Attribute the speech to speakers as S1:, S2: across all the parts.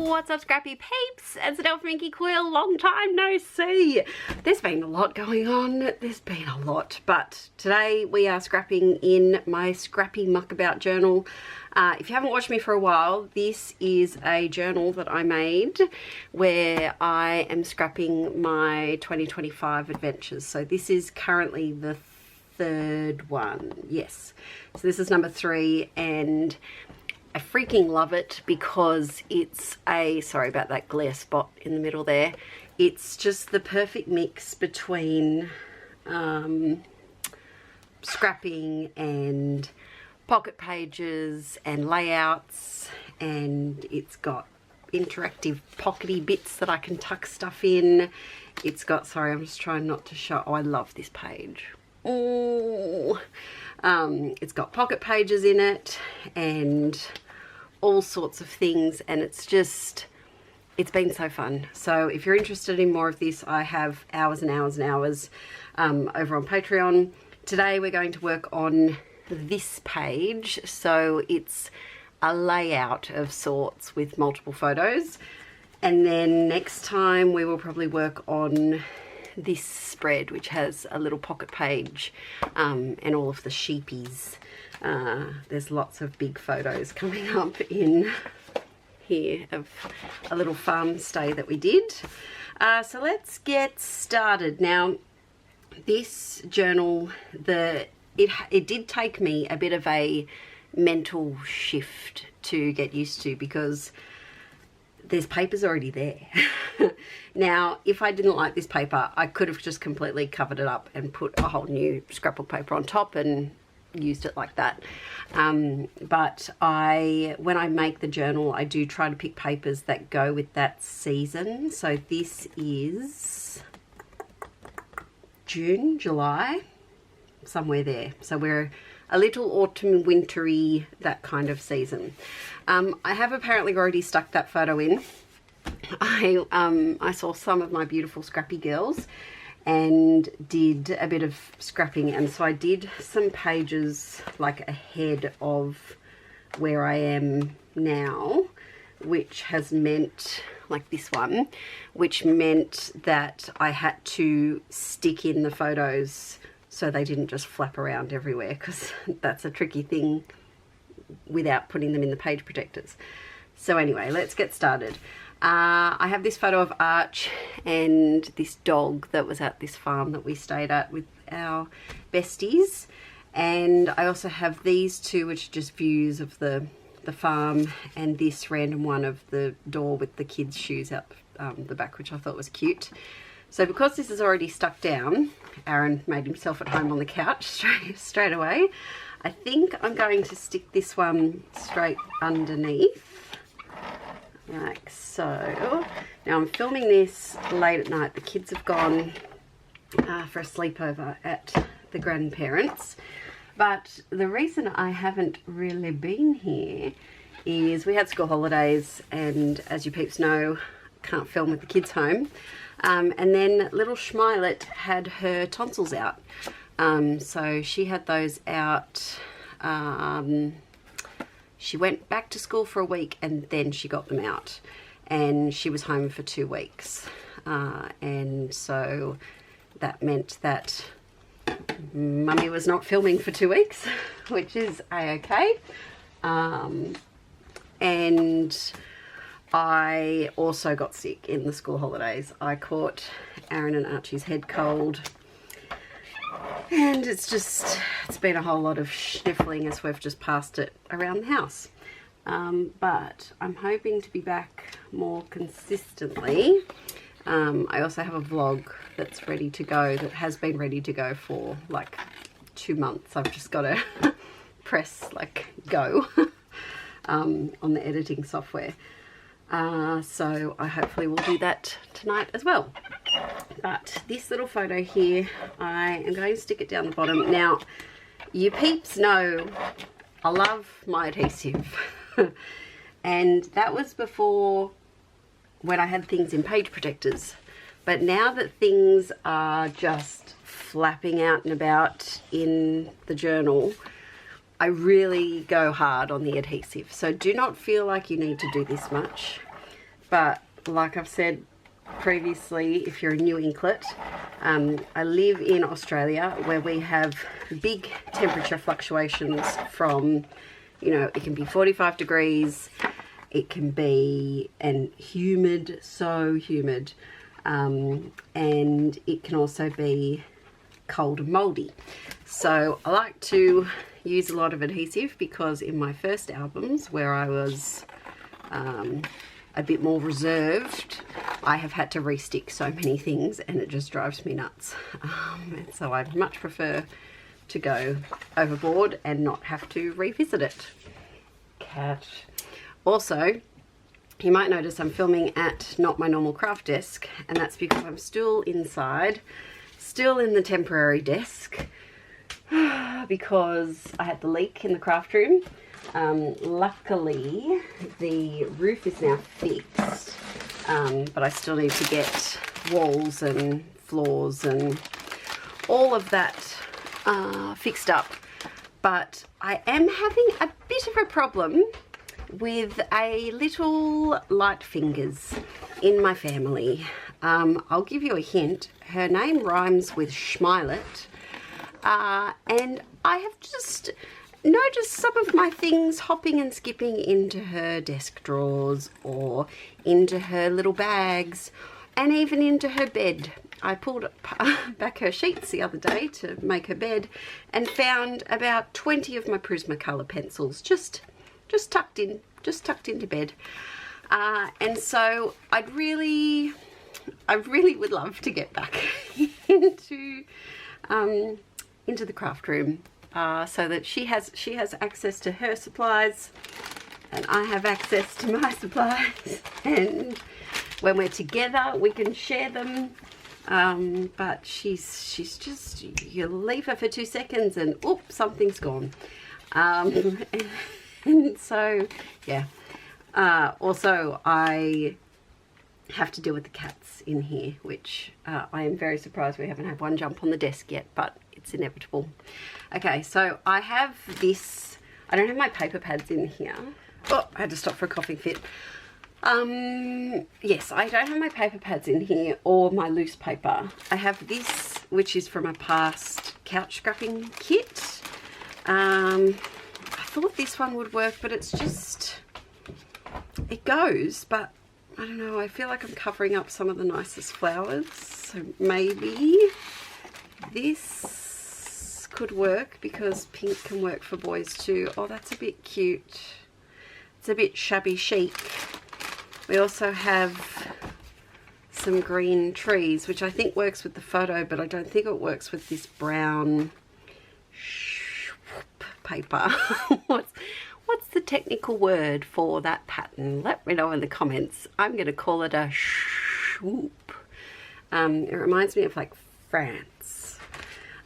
S1: What's up, Scrappy peeps? It's Adele from Inkie Quill. Long time no see. There's been a lot going on. There's been a lot. But today we are scrapping in my Scrappy Muckabout journal. If you haven't watched me for a while, this is a journal that I made where I am scrapping my 2025 adventures. So this is currently the third one. Yes. So this is number 3, and I freaking love it because it's a, sorry about that glare spot in the middle there. It's just the perfect mix between scrapping and pocket pages and layouts, and it's got interactive pockety bits that I can tuck stuff in. It's got, sorry, I'm just trying not to show, oh, I love this page. Oh, it's got pocket pages in it and all sorts of things, and it's been so fun. So if you're interested in more of this, I have hours and hours and hours over on Patreon. Today we're going to work on this page, so it's a layout of sorts with multiple photos, and then next time we will probably work on this spread, which has a little pocket page and all of the sheepies. There's lots of big photos coming up in here of a little farm stay that we did. So let's get started. Now, this journal, it did take me a bit of a mental shift to get used to, because there's papers already there. Now, if I didn't like this paper, I could have just completely covered it up and put a whole new scrapbook paper on top and used it like that. But when I make the journal, I do try to pick papers that go with that season. So this is June, July, somewhere there. So we're a little autumn wintry, that kind of season. I have apparently already stuck that photo in. I saw some of my beautiful scrappy girls and did a bit of scrapping, and so I did some pages like ahead of where I am now, which has meant, like this one, which meant that I had to stick in the photos so they didn't just flap around everywhere, because that's a tricky thing without putting them in the page protectors. So anyway, let's get started. I have this photo of Arch and this dog that was at this farm that we stayed at with our besties, and I also have these two, which are just views of the farm, and this random one of the door with the kids' shoes out the back, which I thought was cute. So because this is already stuck down, Aaron made himself at home on the couch straight away. I think I'm going to stick this one straight underneath, like so. Now I'm filming this late at night. The kids have gone for a sleepover at the grandparents, but the reason I haven't really been here is we had school holidays, and as you peeps know, can't film with the kids home. And then little Schmilet had her tonsils out. So she had those out. She went back to school for a week and then she got them out. And she was home for 2 weeks. And so that meant that Mummy was not filming for 2 weeks, which is a-okay. And I also got sick in the school holidays. I caught Aaron and Archie's head cold, and it's been a whole lot of sniffling as we've just passed it around the house. But I'm hoping to be back more consistently. I also have a vlog that's ready to go, that has been ready to go for like 2 months. I've just got to press like go on the editing software. So I hopefully will do that tonight as well. But this little photo here, I am going to stick it down the bottom. Now, you peeps know I love my adhesive. And that was before, when I had things in page protectors. But now that things are just flapping out and about in the journal, I really go hard on the adhesive. So do not feel like you need to do this much. but like I've said previously, if you're a new inklet, I live in Australia where we have big temperature fluctuations from, you know, it can be 45 degrees, it can be humid, so humid, and it can also be cold and mouldy. So I like to use a lot of adhesive because in my first albums where I was a bit more reserved, I have had to restick so many things and it just drives me nuts. And so I'd much prefer to go overboard and not have to revisit it. Cat. Also, you might notice I'm filming at not my normal craft desk, and that's because I'm still inside, still in the temporary desk, because I had the leak in the craft room. Luckily the roof is now fixed, but I still need to get walls and floors and all of that fixed up. But I am having a bit of a problem with a little light fingers in my family. I'll give you a hint. Her name rhymes with Schmilet, and I have just noticed some of my things hopping and skipping into her desk drawers or into her little bags and even into her bed. I pulled back her sheets the other day to make her bed and found about 20 of my Prismacolor pencils just tucked into bed. And so I really would love to get back into the craft room, so that she has access to her supplies and I have access to my supplies, and when we're together we can share them. But she's just, you leave her for 2 seconds and oops, something's gone. And so yeah, also I have to deal with the cats in here, which I am very surprised we haven't had one jump on the desk yet, but it's inevitable. Okay, so I have this, I don't have my paper pads in here. Oh, I had to stop for a coughing fit. Yes, I don't have my paper pads in here or my loose paper. I have this, which is from a past couch scrapping kit. I thought this one would work, but it's just, it goes, but I don't know, I feel like I'm covering up some of the nicest flowers, so maybe this could work because pink can work for boys too. Oh, that's a bit cute. It's a bit shabby chic. We also have some green trees, which I think works with the photo, but I don't think it works with this brown paper. What's the technical word for that pattern? Let me know in the comments. I'm going to call it a swoop. It reminds me of like France.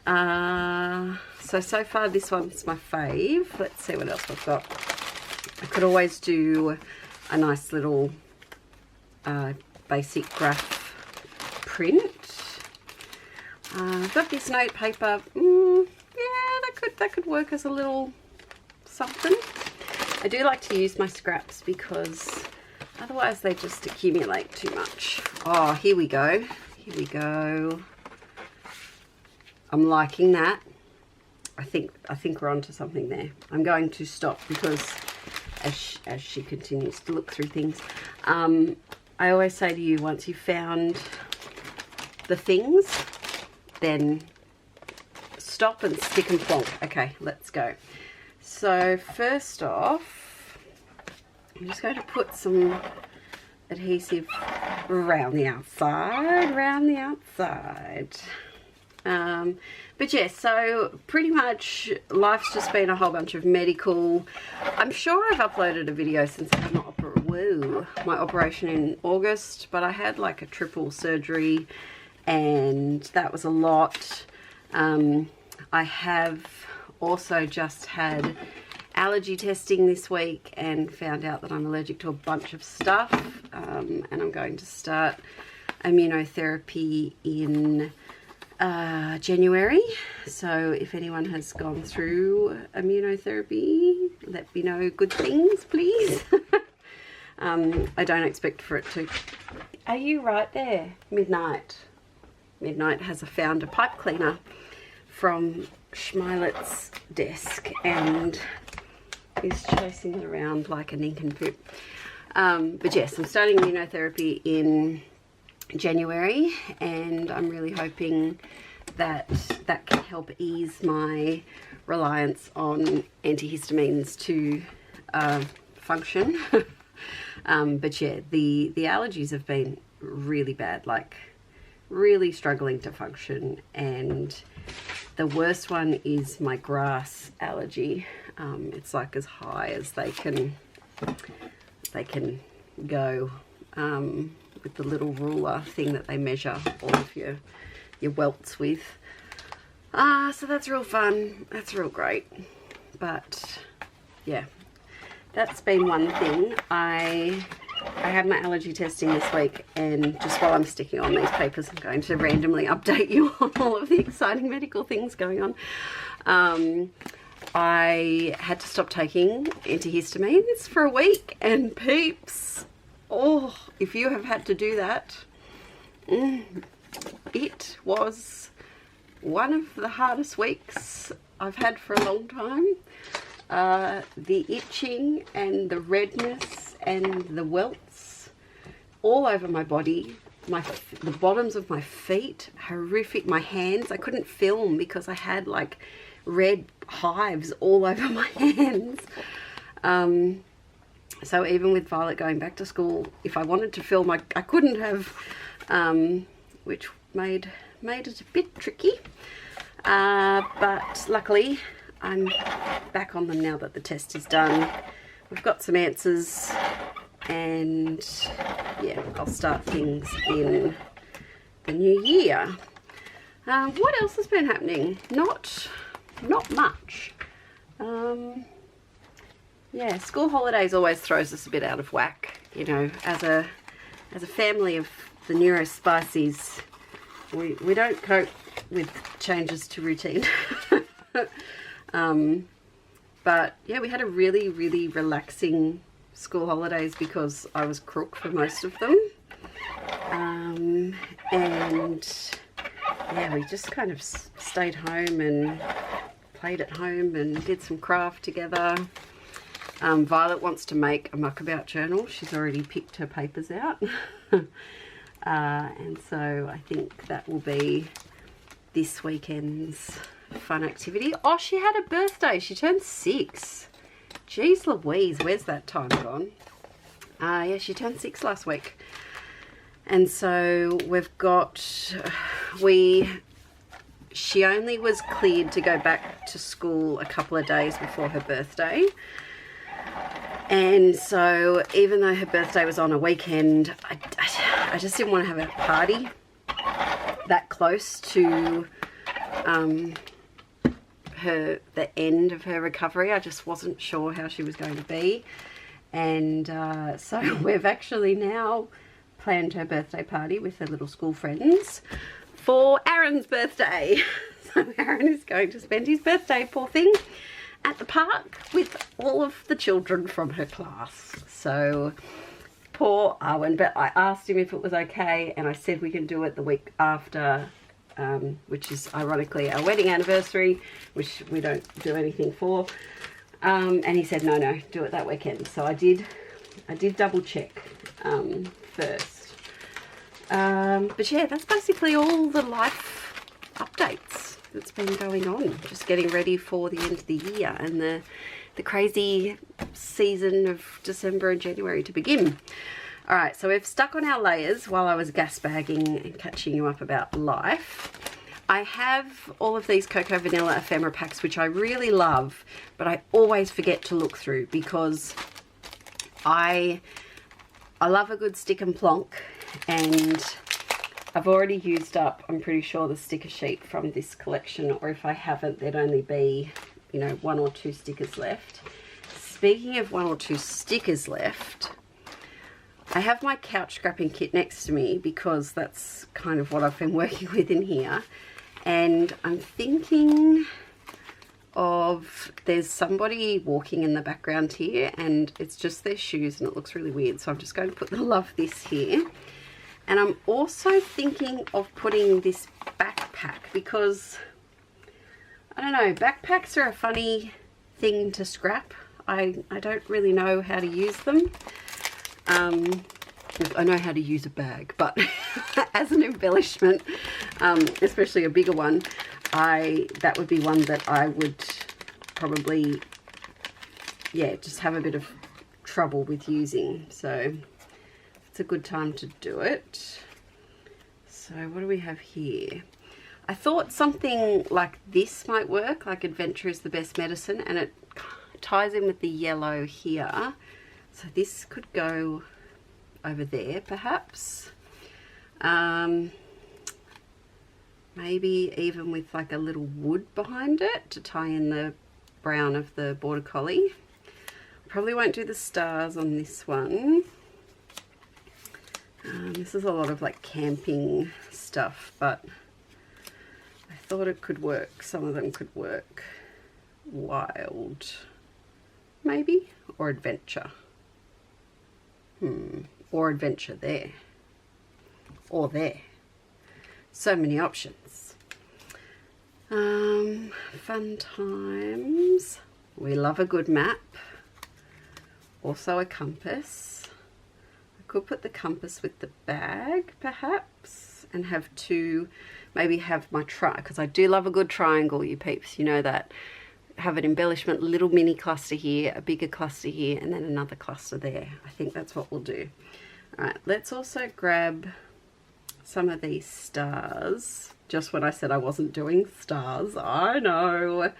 S1: So far this one's my fave. Let's see what else I've got. I could always do a nice little basic graph print. I've got this note paper. Yeah, that could work as a little something. I do like to use my scraps because otherwise they just accumulate too much. Oh, here we go. Here we go. I'm liking that. I think we're onto something there. I'm going to stop because as she continues to look through things, I always say to you, once you've found the things, then stop and stick and plonk. Okay, let's go. So first off, I'm just going to put some adhesive around the outside, but yeah, so pretty much life's just been a whole bunch of medical. I'm sure I've uploaded a video since I had my operation in August, but I had like a triple surgery and that was a lot. I have also just had allergy testing this week and found out that I'm allergic to a bunch of stuff, and I'm going to start immunotherapy in January. So if anyone has gone through immunotherapy, let me know good things, please. I don't expect for it to. Are you right there? Midnight. Midnight has found a pipe cleaner from Schmeilet's desk and is chasing it around like a nincompoop. But yes, I'm starting immunotherapy in January, and I'm really hoping that that can help ease my reliance on antihistamines to function. But yeah, the allergies have been really bad, like really struggling to function, and the worst one is my grass allergy. It's like as high as they can go with the little ruler thing that they measure all of your welts with. So that's real fun, that's real great. But yeah, that's been one thing. I had my allergy testing this week, and just while I'm sticking on these papers, I'm going to randomly update you on all of the exciting medical things going on. I had to stop taking antihistamines for a week, and peeps, oh, if you have had to do that, it was one of the hardest weeks I've had for a long time. The itching and the redness and the welts all over my body, the bottoms of my feet, horrific. My hands, I couldn't film because I had like red hives all over my hands. So even with Violet going back to school, if I wanted to film, I couldn't have, which made it a bit tricky. But luckily I'm back on them now that the test is done. We've got some answers, and yeah, I'll start things in the new year. What else has been happening? Not much. Yeah, school holidays always throws us a bit out of whack. You know, as a family of the neurospices, we don't cope with changes to routine. But yeah, we had a really relaxing school holidays because I was crook for most of them. And yeah, we just kind of stayed home and played at home and did some craft together. Violet wants to make a muckabout journal. She's already picked her papers out. And so I think that will be this weekend's fun activity. Oh, she had a birthday. She turned 6. Jeez Louise, where's that time gone? Yeah, she turned 6 last week. And so we've got, she only was cleared to go back to school a couple of days before her birthday. And so even though her birthday was on a weekend, I just didn't want to have a party that close to the end of her recovery. I just wasn't sure how she was going to be. And so we've actually now planned her birthday party with her little school friends for Aaron's birthday. So Aaron is going to spend his birthday, poor thing, at the park with all of the children from her class. So poor Arwen. But I asked him if it was okay, and I said we can do it the week after, which is ironically our wedding anniversary, which we don't do anything for. And he said no, do it that weekend. So I did double check first. But yeah, that's basically all the life updates that's been going on. Just getting ready for the end of the year and the crazy season of December and January to begin. All right, so we've stuck on our layers while I was gas bagging and catching you up about life. I have all of these Cocoa Vanilla ephemera packs, which I really love, but I always forget to look through because I love a good stick and plonk, and I've already used up, I'm pretty sure, the sticker sheet from this collection, or if I haven't, there'd only be, you know, 1 or 2 stickers left. Speaking of 1 or 2 stickers left, I have my couch scrapping kit next to me because that's kind of what I've been working with in here. And I'm thinking of there's somebody walking in the background here, and it's just their shoes and it looks really weird, so I'm just going to put the love this here. And I'm also thinking of putting this backpack, because I don't know, backpacks are a funny thing to scrap. I don't really know how to use them. I know how to use a bag, but as an embellishment, especially a bigger one, that would be one that I would probably, yeah, just have a bit of trouble with using. So it's a good time to do it. So what do we have here? I thought something like this might work, like adventure is the best medicine, and it ties in with the yellow here. So this could go over there perhaps. Maybe even with like a little wood behind it to tie in the brown of the border collie. Probably won't do the stars on this one. This is a lot of like camping stuff, but I thought it could work. Some of them could work. Wild, maybe, or adventure. Or adventure there, or there. So many options. Fun times. We love a good map. Also a compass. I could put the compass with the bag perhaps, and have two, maybe have my because I do love a good triangle, you peeps, you know that. Have an embellishment, little mini cluster here, a bigger cluster here, and then another cluster there. I think that's what we'll do. All right, let's also grab some of these stars. Just when I said I wasn't doing stars, I know.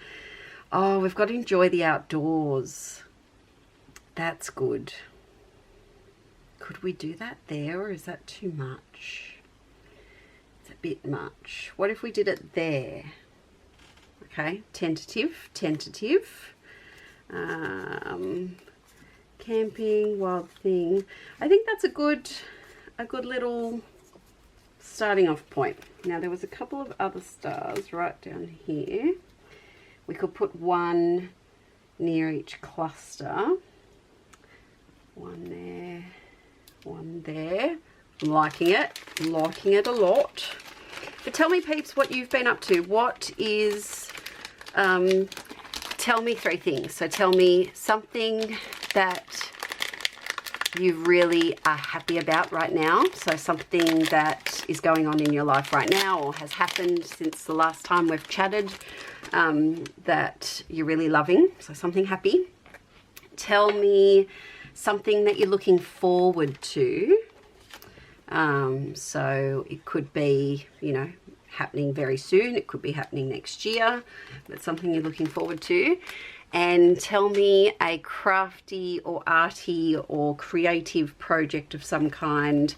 S1: Oh, we've got to enjoy the outdoors. That's good. Could we do that there, or is that too much? It's a bit much. What if we did it there? Okay, tentative. Camping, wild thing. I think that's a good little starting off point. Now there was a couple of other stars right down here. We could put one near each cluster. One there, one there. I'm liking it a lot. But tell me, peeps, what you've been up to. What is, tell me 3 things. So tell me something that you really are happy about right now. So something that is going on in your life right now, or has happened since the last time we've chatted, that you're really loving. So something happy. Tell me something that you're looking forward to. So it could be, you know, happening very soon. It could be happening next year, but something you're looking forward to. And tell me a crafty or arty or creative project of some kind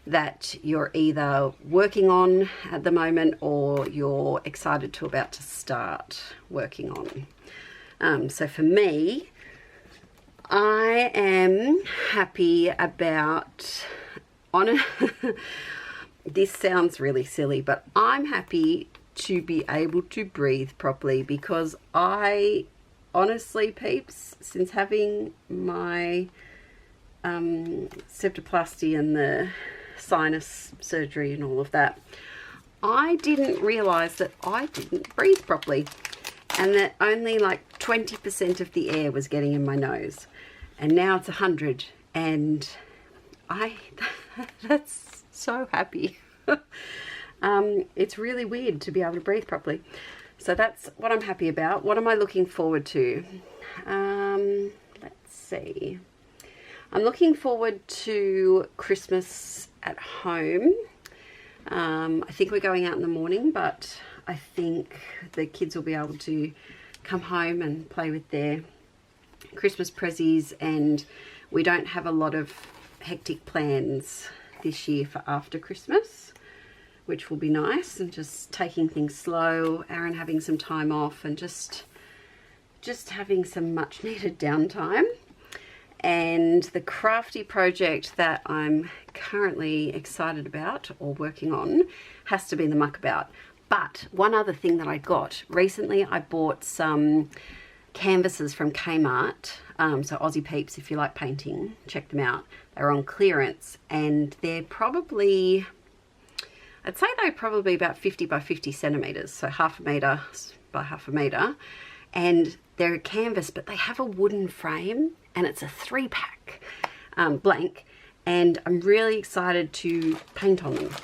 S1: that you're either working on at the moment or you're excited to about to start working on. So for me, I am happy about, this sounds really silly, but I'm happy to be able to breathe properly, because I honestly, peeps, since having my septoplasty and the sinus surgery and all of that, I didn't realize that I didn't breathe properly, and that only like 20% of the air was getting in my nose, and now it's 100, and that's so happy. It's really weird to be able to breathe properly. So that's what I'm happy about. What am I looking forward to? Let's see. I'm looking forward to Christmas at home. I think we're going out in the morning, but I think the kids will be able to come home and play with their Christmas prezzies, and we don't have a lot of hectic plans this year for after Christmas, which will be nice, and just taking things slow, Aaron having some time off, and just having some much needed downtime. And the crafty project that I'm currently excited about or working on has to be the muckabout. But one other thing that I got recently, I bought some canvases from Kmart. So Aussie peeps, if you like painting, check them out. They're on clearance, and they're probably, I'd say they're probably about 50 by 50 centimeters, so half a meter by half a meter, and they're a canvas, but they have a wooden frame, and it's a 3-pack blank, and I'm really excited to paint on them.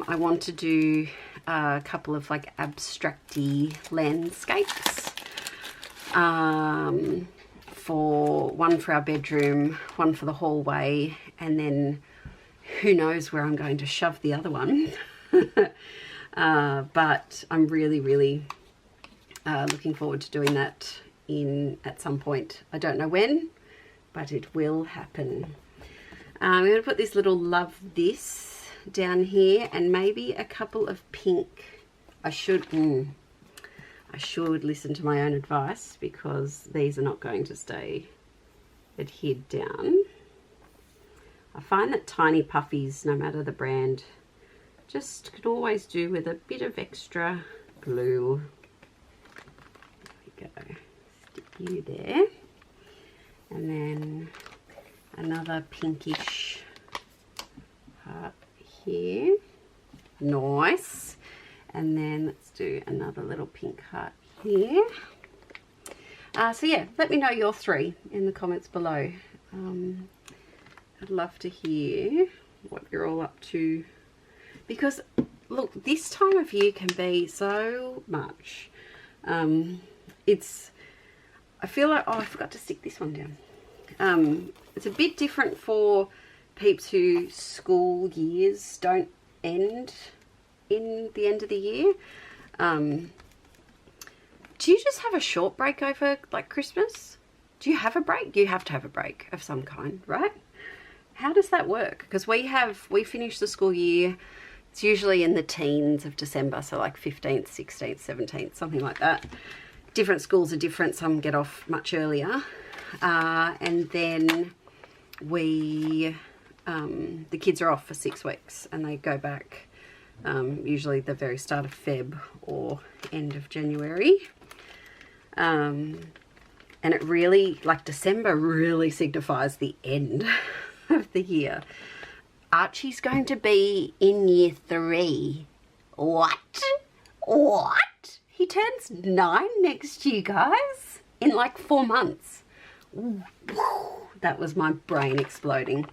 S1: I want to do a couple of like abstracty landscapes, for one for our bedroom, one for the hallway, and then who knows where I'm going to shove the other one. But I'm really looking forward to doing that at some point. I don't know when, but it will happen. I'm going to put this little love this down here, and maybe a couple of pink. I should listen to my own advice, because these are not going to stay adhered down. I find that tiny puffies, no matter the brand, just could always do with a bit of extra glue. There we go. Stick you there. And then another pinkish heart here. Nice. And then let's do another little pink heart here. So yeah, let me know your 3 in the comments below. I'd love to hear what you're all up to, because look, this time of year can be so much. I feel like, oh, I forgot to stick this one down. It's a bit different for peeps whose school years don't end in the end of the year. Do you just have a short break over like Christmas? Do you have a break? You have to have a break of some kind, right? How does that work? Because we finish the school year, it's usually in the teens of December, so like 15th, 16th, 17th, something like that. Different schools are different, some get off much earlier. And then the kids are off for 6 weeks, and they go back usually the very start of Feb or end of January. And it really, like December really signifies the end of the year. Archie's going to be in year 3. What? He turns 9 next year, guys, in like 4 months. Ooh, that was my brain exploding.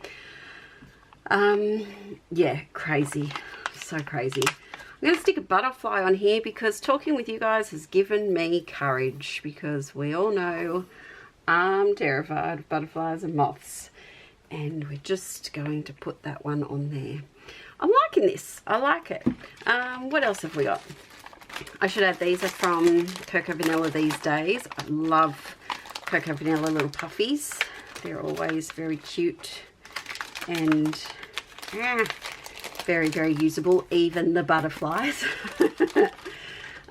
S1: Yeah, crazy. So crazy. I'm going to stick a butterfly on here because talking with you guys has given me courage, because we all know I'm terrified of butterflies and moths, and we're just going to put that one on there. I'm liking this. I like it. What else have we got? I should add, these are from Cocoa Vanilla these days. I love Cocoa Vanilla little puffies. They're always very cute and very usable, even the butterflies.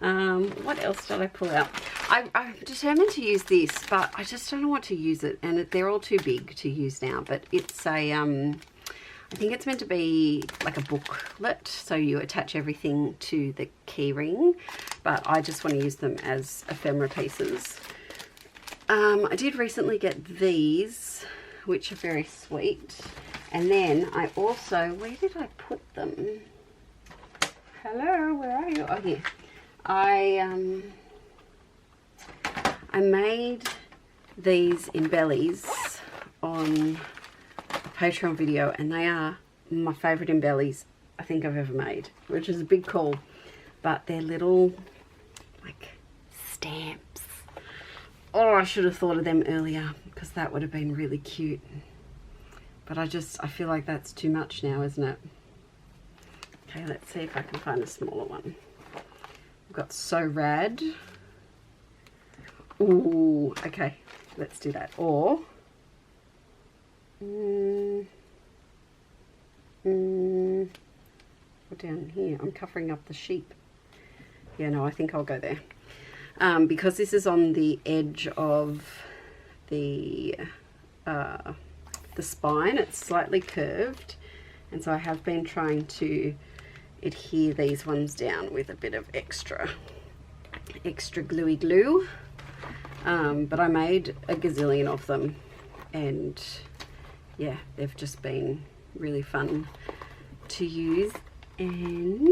S1: What else did I pull out? I'm determined to use this, but I just don't know what to use it, and they're all too big to use now. But it's a I think it's meant to be like a booklet, so you attach everything to the key ring, but I just want to use them as ephemera pieces. I did recently get these, which are very sweet. And then I also, where did I put them? Hello, where are you? Oh, here. I made these in bellies on a Patreon video, and they are my favourite in bellies I think I've ever made, which is a big call. But they're little, like, stamps. Oh, I should have thought of them earlier, because that would have been really cute. But I feel like that's too much now, isn't it? Okay, let's see if I can find a smaller one. I've got So Rad. Ooh, okay, let's do that. Or, down here, I'm covering up the sheep. Yeah, no, I think I'll go there. Because this is on the edge of the spine, it's slightly curved, and so I have been trying to adhere these ones down with a bit of extra gluey glue. but I made a gazillion of them, and yeah, they've just been really fun to use. And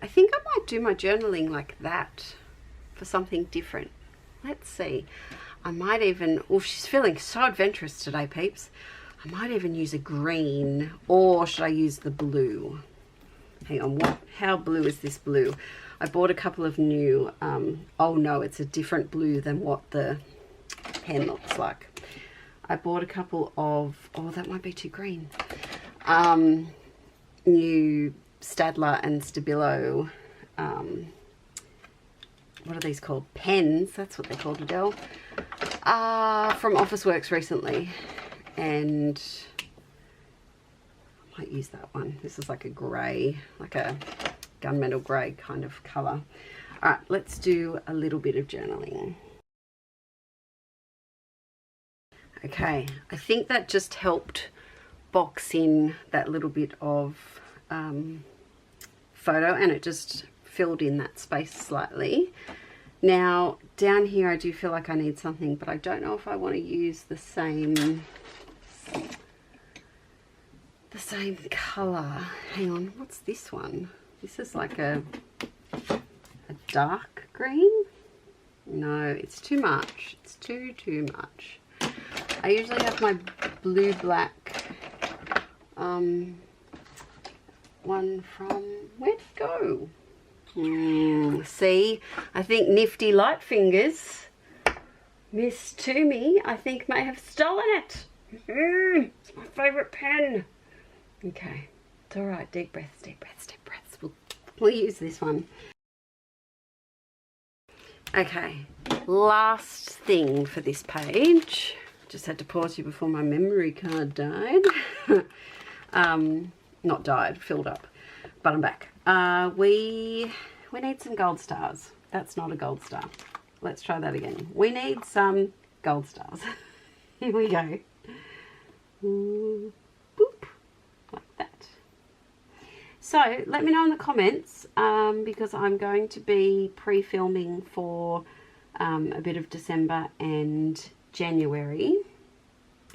S1: I think I might do my journaling like that for something different. Let's see. I might even, oh, she's feeling so adventurous today, peeps. I might even use a green, or should I use the blue? Hang on, how blue is this blue? I bought a couple of new, oh no, it's a different blue than what the pen looks like. I bought a couple of, oh, that might be too green. New Staedtler and Stabilo, what are these called? Pens, that's what they're called, Adele. From Officeworks recently, and I might use that one. This is like a grey, like a gunmetal grey kind of colour. All right, let's do a little bit of journaling. Okay, I think that just helped box in that little bit of photo, and it just filled in that space slightly. Now down here I do feel like I need something, but I don't know if I want to use the same color. Hang on, what's this one? This is like a dark green. No, it's too much. It's too much. I usually have my blue black one from, where'd it go? See, I think nifty light fingers, Miss Toomey, I think may have stolen it. It's my favourite pen. Okay, it's all right. Deep breaths, deep breaths, deep breaths. We'll use this one. Okay, last thing for this page. Just had to pause you before my memory card died. Not died, filled up, but I'm back. We need some gold stars. That's not a gold star. Let's try that again. We need some gold stars. Here we go. Boop, like that. So let me know in the comments, because I'm going to be pre-filming for a bit of December and January,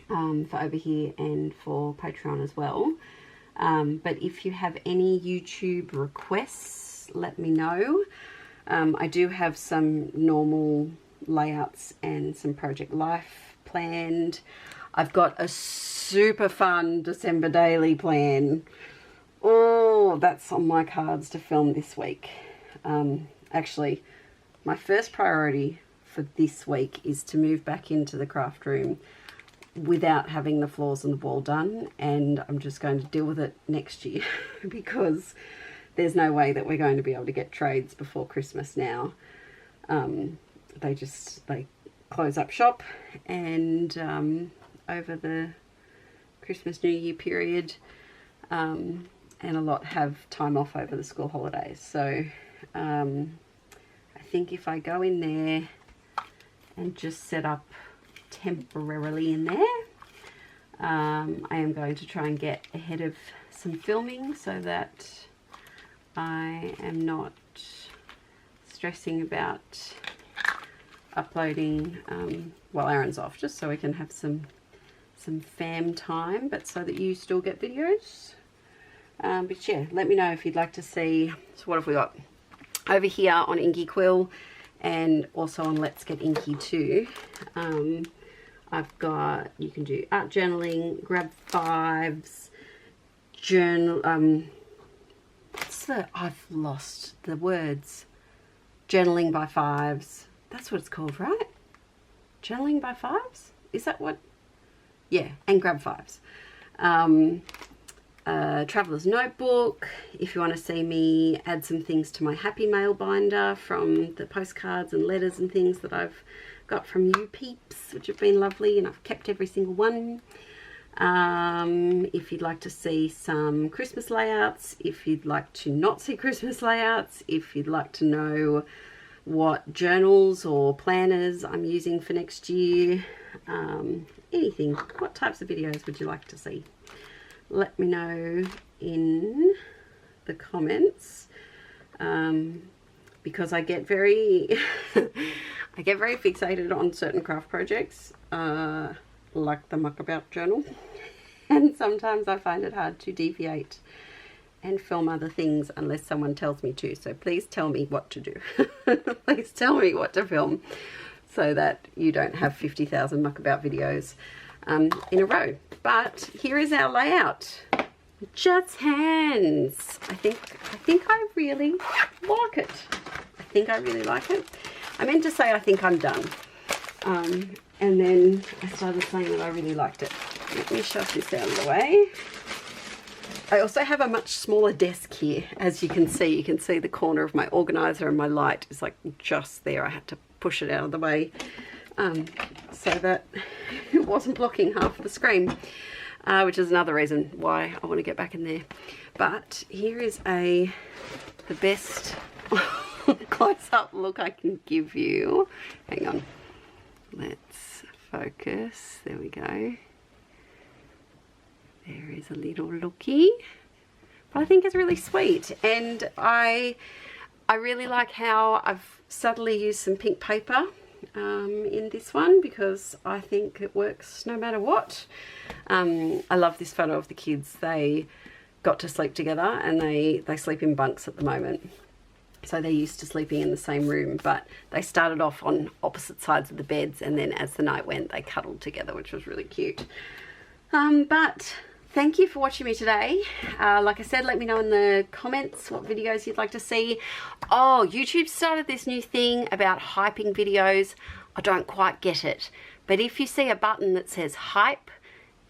S1: for over here and for Patreon as well. But if you have any YouTube requests, let me know. I do have some normal layouts and some Project Life planned. I've got a super fun December daily plan. Oh, that's on my cards to film this week. Actually, my first priority for this week is to move back into the craft room without having the floors and the wall done, and I'm just going to deal with it next year because there's no way that we're going to be able to get trades before Christmas now. They close up shop, and over the Christmas New Year period, and a lot have time off over the school holidays. So I think if I go in there and just set up temporarily in there, I am going to try and get ahead of some filming so that I am not stressing about uploading while Aaron's off, just so we can have some fam time, but so that you still get videos. But yeah, let me know if you'd like to see. So what have we got over here on Inkie Quill, and also on Let's Get Inky too. I've got, you can do art journaling, grab fives, journal, I've lost the words. Journaling by fives. That's what it's called, right? Journaling by fives? Is that what? Yeah, and grab fives. Traveler's Notebook. If you want to see me add some things to my Happy Mail binder from the postcards and letters and things that I've got from you peeps, which have been lovely, and I've kept every single one. If you'd like to see some Christmas layouts, if you'd like to not see Christmas layouts, if you'd like to know what journals or planners I'm using for next year, anything, what types of videos would you like to see? Let me know in the comments, because I get very I get very fixated on certain craft projects, like the Muckabout journal, and sometimes I find it hard to deviate and film other things unless someone tells me to. So please tell me what to do. Please tell me what to film so that you don't have 50,000 Muckabout videos in a row. But here is our layout. Just hands. I think I really like it. I think I really like it. I meant to say I think I'm done. And then I started saying that I really liked it. Let me shove this out of the way. I also have a much smaller desk here, as you can see. You can see the corner of my organizer, and my light is like just there. I had to push it out of the way so that it wasn't blocking half the screen, which is another reason why I want to get back in there. But here is the best close-up look I can give you. Hang on, let's focus. There we go. There is a little looky, but I think it's really sweet, and I really like how I've subtly used some pink paper in this one, because I think it works no matter what. I love this photo of the kids. They got to sleep together, and they sleep in bunks at the moment. So they're used to sleeping in the same room, but they started off on opposite sides of the beds, and then as the night went, they cuddled together, which was really cute. But thank you for watching me today. Like I said, let me know in the comments what videos you'd like to see. Oh, YouTube started this new thing about hyping videos. I don't quite get it. But if you see a button that says hype,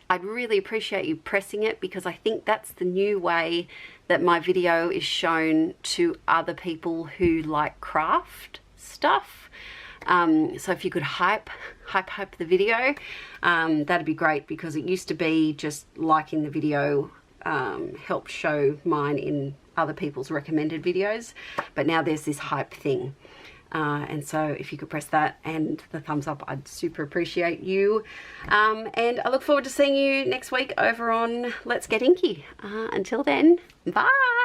S1: I'd really appreciate you pressing it, because I think that's the new way that my video is shown to other people who like craft stuff. So if you could hype the video, that'd be great, because it used to be just liking the video helped show mine in other people's recommended videos, but now there's this hype thing. And so if you could press that and the thumbs up, I'd super appreciate you. And I look forward to seeing you next week over on Let's Get Inky. Until then, bye!